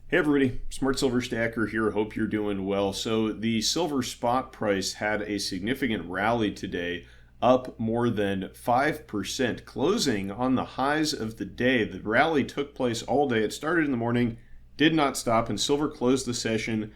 Hey everybody, Smart Silver Stacker here. Hope you're doing well. So the silver spot price had a significant rally today, up more than 5%, closing on the highs of the day. The rally took place all day. It started in the morning, did not stop, and silver closed the session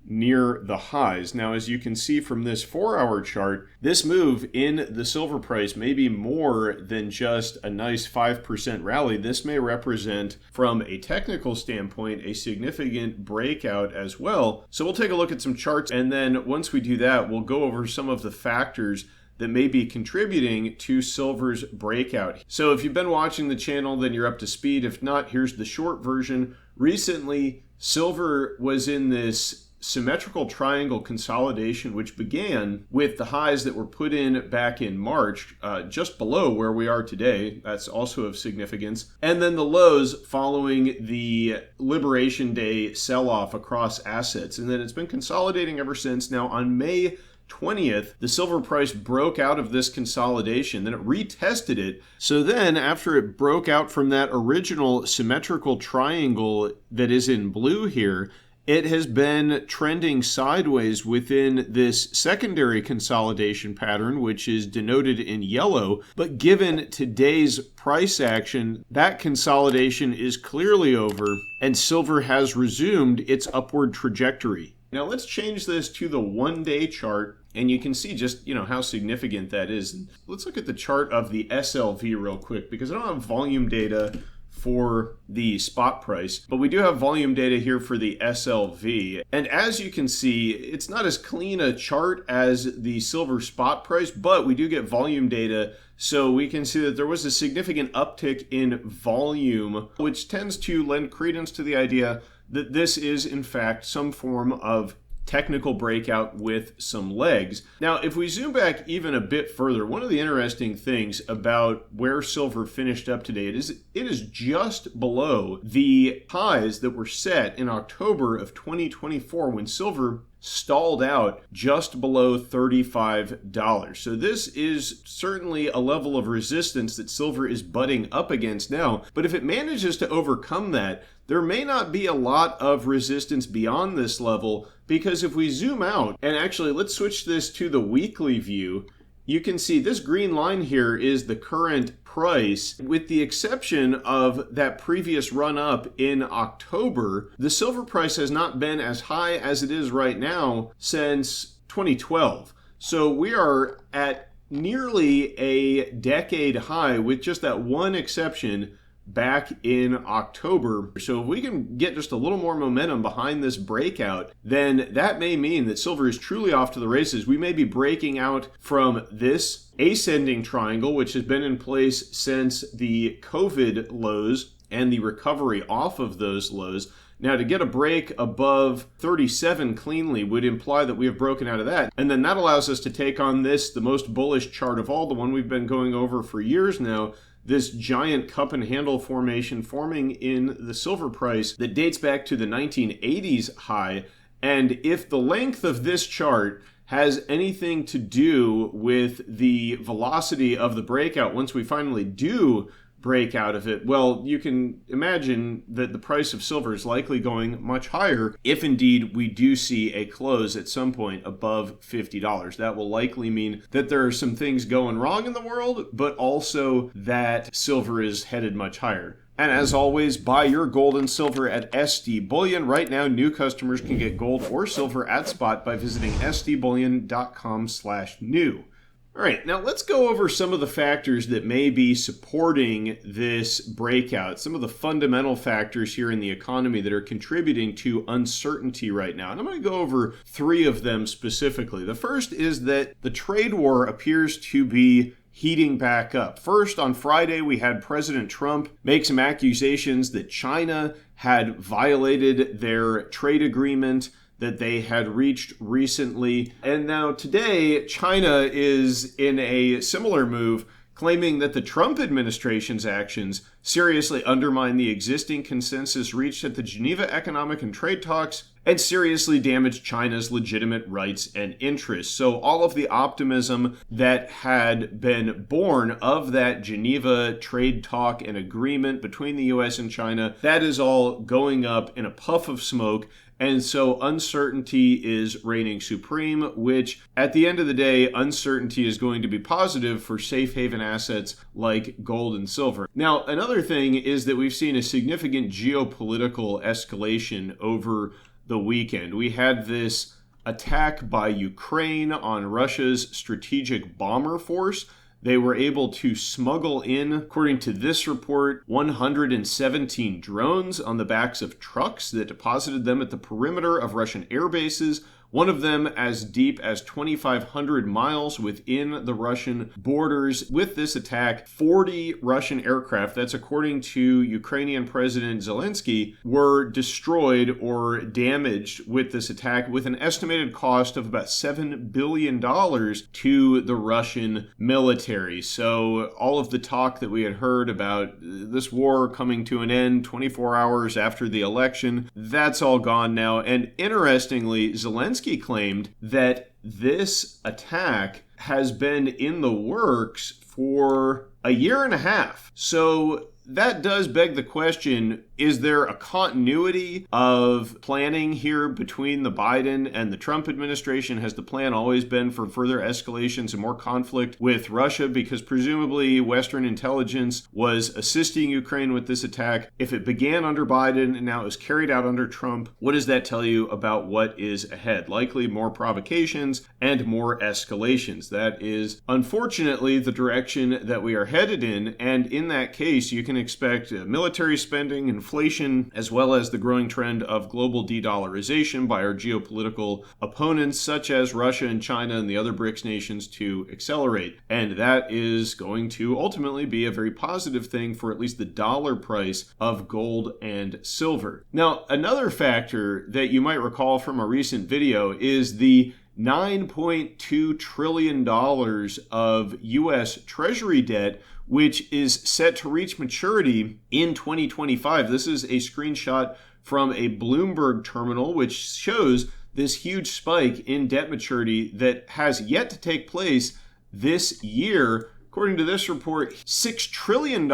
near the highs. Now, as you can see from this 4-hour chart, this move in the silver price may be more than just a nice 5% rally. This may represent, from a technical standpoint, a significant breakout as well. So we'll take a look at some charts, and then once we do that, we'll go over some of the factors that may be contributing to silver's breakout. So if you've been watching the channel, then you're up to speed. If not, here's the short version. Recently, silver was in this symmetrical triangle consolidation, which began with the highs that were put in back in March, just below where we are today. That's also of significance. And then the lows following the Liberation Day sell-off across assets. And then it's been consolidating ever since. Now on May 20th, the silver price broke out of this consolidation, then it retested it. So then after it broke out from that original symmetrical triangle that is in blue here, it has been trending sideways within this secondary consolidation pattern, which is denoted in yellow. But given today's price action, that consolidation is clearly over and silver has resumed its upward trajectory. Now let's change this to the one-day chart, and you can see just, how significant that is. Let's look at the chart of the SLV real quick, because I don't have volume data for the spot price, but we do have volume data here for the SLV. And as you can see, it's not as clean a chart as the silver spot price, but we do get volume data. So we can see that there was a significant uptick in volume, which tends to lend credence to the idea that this is in fact some form of technical breakout with some legs. Now, if we zoom back even a bit further, one of the interesting things about where silver finished up today, it is just below the highs that were set in October of 2024 when silver stalled out just below $35. So this is certainly a level of resistance that silver is butting up against now. But if it manages to overcome that, there may not be a lot of resistance beyond this level, because if we zoom out, and actually let's switch this to the weekly view, you can see this green line here is the current price. With the exception of that previous run up in October, the silver price has not been as high as it is right now since 2012. So we are at nearly a decade high, with just that one exception back in October. So if we can get just a little more momentum behind this breakout, then that may mean that silver is truly off to the races. We may be breaking out from this ascending triangle, which has been in place since the COVID lows and the recovery off of those lows. Now, to get a break above 37 cleanly would imply that we have broken out of that. And then that allows us to take on this, the most bullish chart of all, the one we've been going over for years now, this giant cup and handle formation forming in the silver price that dates back to the 1980s high. And if the length of this chart has anything to do with the velocity of the breakout once we finally do break out of it, well, you can imagine that the price of silver is likely going much higher if indeed we do see a close at some point above $50. That will likely mean that there are some things going wrong in the world, but also that silver is headed much higher. And as always, buy your gold and silver at SD Bullion. Right now, new customers can get gold or silver at spot by visiting sdbullion.com/new. All right, now let's go over some of the factors that may be supporting this breakout, some of the fundamental factors here in the economy that are contributing to uncertainty right now. And I'm going to go over 3 of them specifically. The first is that the trade war appears to be heating back up. First, on Friday, we had President Trump make some accusations that China had violated their trade agreement that they had reached recently. And now today, China is in a similar move, claiming that the Trump administration's actions seriously undermine the existing consensus reached at the Geneva Economic and Trade Talks, and seriously damage China's legitimate rights and interests. So all of the optimism that had been born of that Geneva trade talk and agreement between the US and China, that is all going up in a puff of smoke. And so uncertainty is reigning supreme, which at the end of the day, uncertainty is going to be positive for safe haven assets like gold and silver. Now, another thing is that we've seen a significant geopolitical escalation over the weekend. We had this attack by Ukraine on Russia's strategic bomber force. They were able to smuggle in, according to this report, 117 drones on the backs of trucks that deposited them at the perimeter of Russian air bases, one of them as deep as 2,500 miles within the Russian borders. With this attack, 40 Russian aircraft, that's according to Ukrainian President Zelensky, were destroyed or damaged with this attack, with an estimated cost of about $7 billion to the Russian military. So all of the talk that we had heard about this war coming to an end 24 hours after the election, that's all gone now. And interestingly, Zelensky claimed that this attack has been in the works for a year and a half. So that does beg the question, is there a continuity of planning here between the Biden and the Trump administration? Has the plan always been for further escalations and more conflict with Russia? Because presumably Western intelligence was assisting Ukraine with this attack. If it began under Biden and now is carried out under Trump, what does that tell you about what is ahead? Likely more provocations and more escalations. That is unfortunately the direction that we are headed in. And in that case, you can expect military spending, inflation, as well as the growing trend of global de-dollarization by our geopolitical opponents, such as Russia and China and the other BRICS nations, to accelerate. And that is going to ultimately be a very positive thing for at least the dollar price of gold and silver. Now, another factor that you might recall from a recent video is the $9.2 trillion of U.S. Treasury debt, which is set to reach maturity in 2025. This is a screenshot from a Bloomberg terminal, which shows this huge spike in debt maturity that has yet to take place this year. According to this report, $6 trillion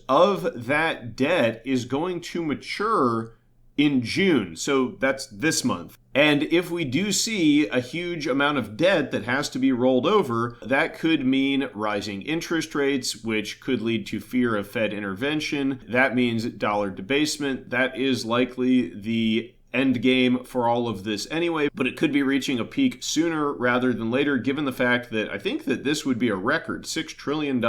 of that debt is going to mature in June. So that's this month. And if we do see a huge amount of debt that has to be rolled over, that could mean rising interest rates, which could lead to fear of Fed intervention. That means dollar debasement. That is likely the end game for all of this anyway, but it could be reaching a peak sooner rather than later, given the fact that I think that this would be a record $6 trillion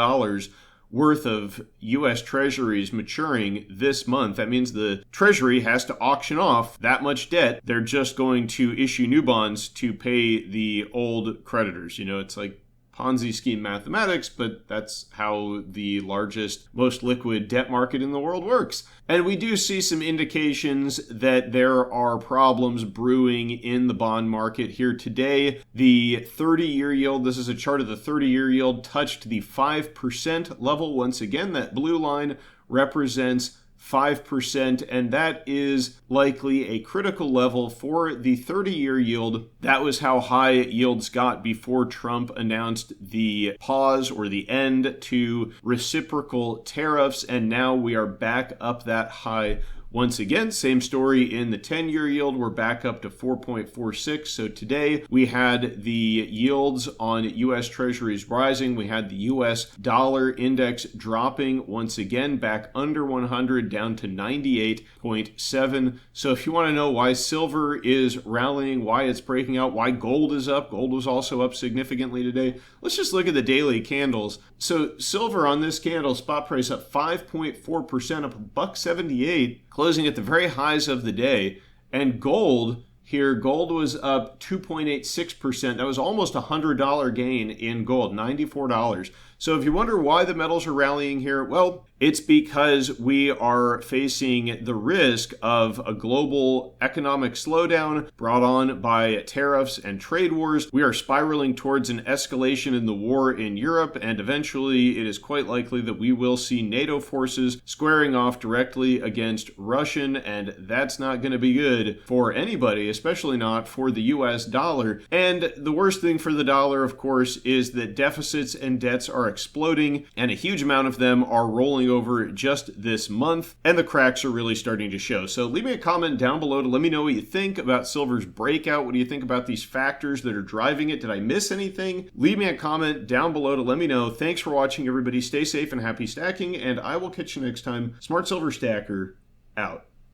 worth of U.S. treasuries maturing this month. That means the Treasury has to auction off that much debt. They're just going to issue new bonds to pay the old creditors. You know, it's like Ponzi scheme mathematics, but that's how the largest, most liquid debt market in the world works. And we do see some indications that there are problems brewing in the bond market here today. The 30-year yield, this is a chart of the 30-year yield, touched the 5% level. Once again, that blue line represents 5%, and that is likely a critical level for the 30-year yield. That was how high yields got before Trump announced the pause or the end to reciprocal tariffs, and now we are back up that high once again. Same story in the 10-year yield. We're back up to 4.46. So today we had the yields on U.S. Treasuries rising. We had the U.S. dollar index dropping once again back under 100, down to 98.7. So if you want to know why silver is rallying, why it's breaking out, why gold is up, gold was also up significantly today. Let's just look at the daily candles. So silver on this candle, spot price up 5.4%, up $1.78. Closing at the very highs of the day. And gold here, gold was up 2.86%. That was almost a $100 gain in gold, $94. So if you wonder why the metals are rallying here, well, it's because we are facing the risk of a global economic slowdown brought on by tariffs and trade wars. We are spiraling towards an escalation in the war in Europe, and eventually it is quite likely that we will see NATO forces squaring off directly against Russian, and that's not going to be good for anybody, especially not for the US dollar. And the worst thing for the dollar, of course, is that deficits and debts are exploding, and a huge amount of them are rolling over just this month, and the cracks are really starting to show. So leave me a comment down below to let me know what you think about silver's breakout. What do you think about these factors that are driving it? Did I miss anything? Leave me a comment down below to let me know. Thanks for watching, everybody. Stay safe and happy stacking, and I will catch you next time. Smart Silver Stacker, out.